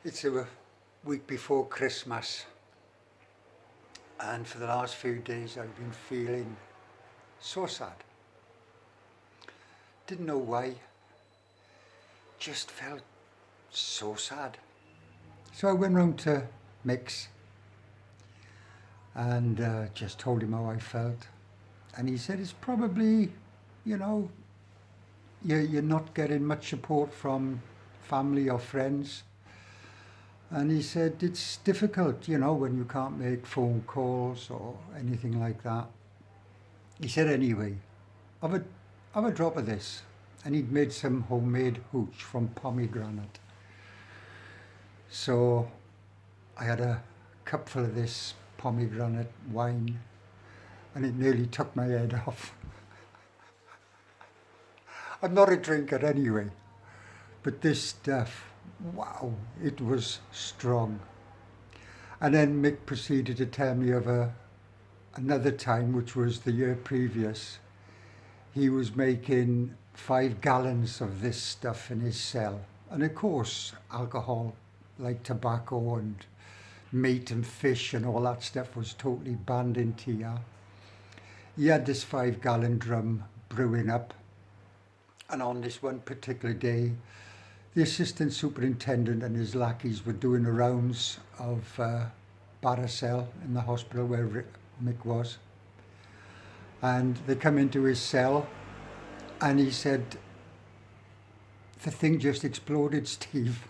It's a week before Christmas, and for the last few days I've been feeling so sad. Didn't know why, just felt so sad. So I went round to Mick's and just told him how I felt. And he said, it's probably, you know, you're not getting much support from family or friends. And he said, it's difficult, when you can't make phone calls or anything like that. He said, anyway, have a drop of this. And he'd made some homemade hooch from pomegranate. So I had a cupful of this pomegranate wine, and it nearly took my head off. I'm not a drinker anyway, but this stuff, wow, it was strong. And then Mick proceeded to tell me of another time, which was the year previous. He was making 5 gallons of this stuff in his cell. And of course, alcohol, like tobacco and meat and fish and all that stuff, was totally banned in Tihar. He had this 5-gallon drum brewing up. And on this one particular day, the assistant superintendent and his lackeys were doing the rounds of Baracel in the hospital where Mick was. And they come into his cell and he said, the thing just exploded, Steve.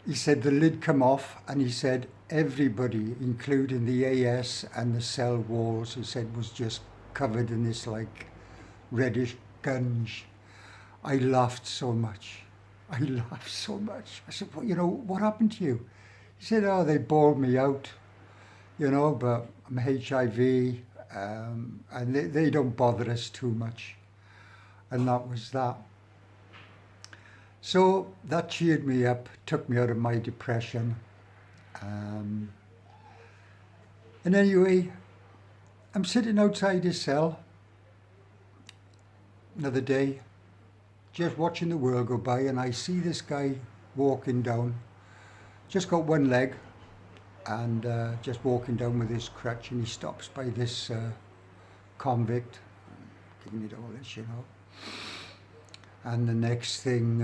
He said the lid come off, and he said everybody, including the AS and the cell walls, he said, was just covered in this like reddish gunge. I laughed so much. I said, well, what happened to you? He said, oh, they bawled me out, but I'm HIV, and they don't bother us too much. And that was that. So that cheered me up, took me out of my depression. And anyway, I'm sitting outside his cell another day, just watching the world go by, and I see this guy walking down, just got one leg, and just walking down with his crutch, and he stops by this convict, giving it all this, And the next thing,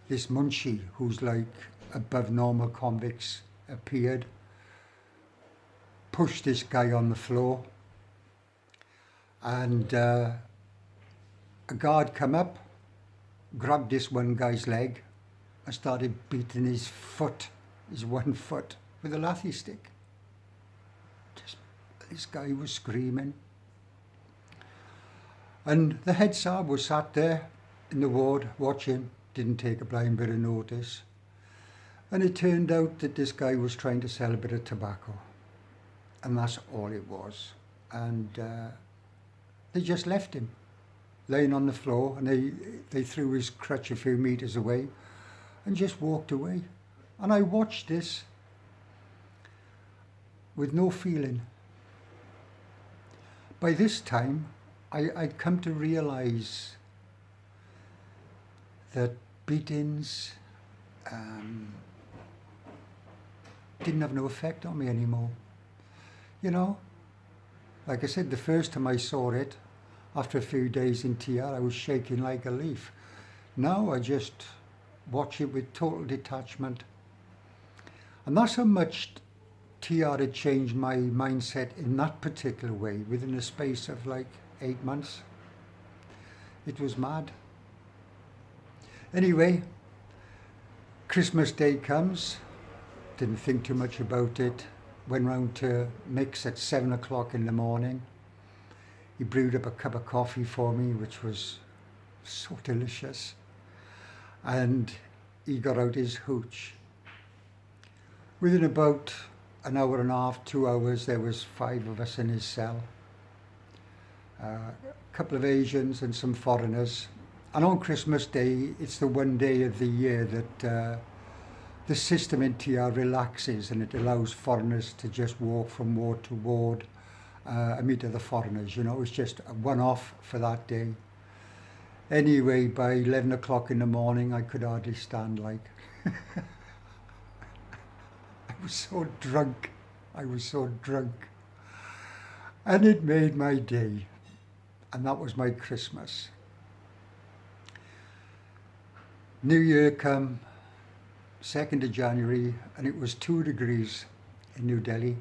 this munchie, who's like above normal convicts, appeared, pushed this guy on the floor, and a guard come up, grabbed this one guy's leg, and started beating his one foot, with a lathie stick. This guy was screaming. And the head sergeant was sat there in the ward watching, didn't take a blind bit of notice. And it turned out that this guy was trying to sell a bit of tobacco. And that's all it was. And they just left him laying on the floor, and they threw his crutch a few meters away and just walked away. And I watched this with no feeling. By this time, I'd come to realize that beatings didn't have no effect on me anymore. Like I said, the first time I saw it, after a few days in Tihar, I was shaking like a leaf. Now I just watch it with total detachment. And that's how much Tihar had changed my mindset in that particular way within a space of like 8 months. It was mad. Anyway, Christmas Day comes, didn't think too much about it, went round to Mick's at 7 o'clock in the morning. He brewed up a cup of coffee for me, which was so delicious. And he got out his hooch. Within about an hour and a half, 2 hours, there was 5 of us in his cell. A couple of Asians and some foreigners. And on Christmas Day, it's the one day of the year that the system in Tihar relaxes, and it allows foreigners to just walk from ward to ward and meet other foreigners. It's just a one-off for that day. Anyway, by 11 o'clock in the morning, I could hardly stand, like. I was so drunk. I was so drunk. And it made my day. And that was my Christmas. New Year come, 2nd of January, and it was 2 degrees in New Delhi.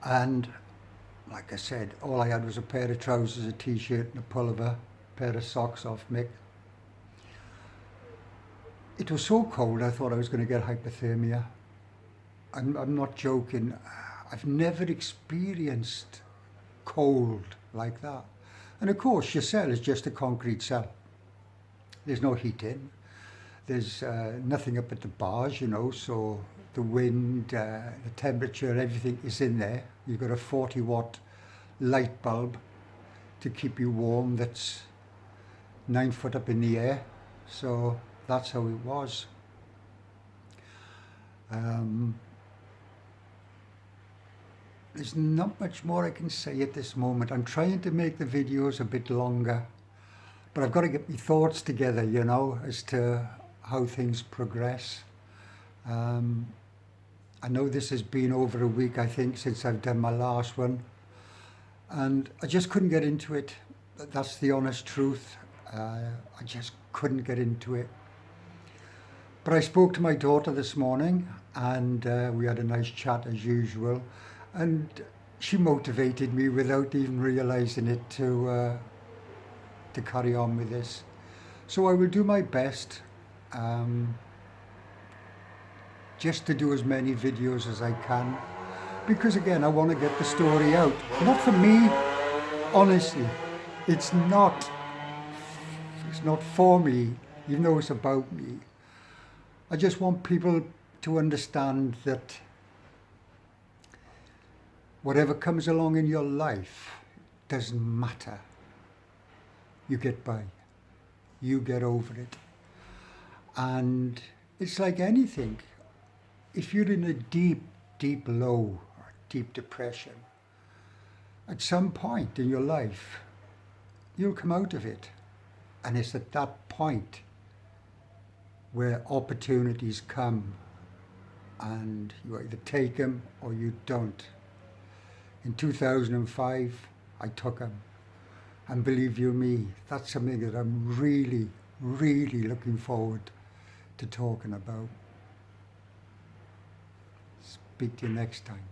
And like I said, all I had was a pair of trousers, a t-shirt and a pullover, a pair of socks off Mick. It was so cold I thought I was going to get hypothermia. I'm not joking. I've never experienced cold like that. And of course your cell is just a concrete cell. There's no heat in. There's nothing up at the bars, you know, so the wind, the temperature, everything is in there. You've got a 40-watt light bulb to keep you warm that's 9 foot up in the air. So that's how it was. There's not much more I can say at this moment. I'm trying to make the videos a bit longer, but I've got to get my thoughts together, you know, as to how things progress. I know this has been over a week, I think, since I've done my last one, and I just couldn't get into it. That's the honest truth. I just couldn't get into it. But I spoke to my daughter this morning, and we had a nice chat as usual, and she motivated me without even realizing it to carry on with this. So I will do my best just to do as many videos as I can, because again, I want to get the story out. Not for me, honestly. It's not for me, even though it's about me. I just want people to understand that whatever comes along in your life doesn't matter. You get by. You get over it. And it's like anything. If you're in a deep, deep low, or deep depression, at some point in your life, you'll come out of it. And it's at that point where opportunities come, and you either take them or you don't. In 2005, I took them. And believe you me, that's something that I'm really, really looking forward to talking about. Speak to you next time.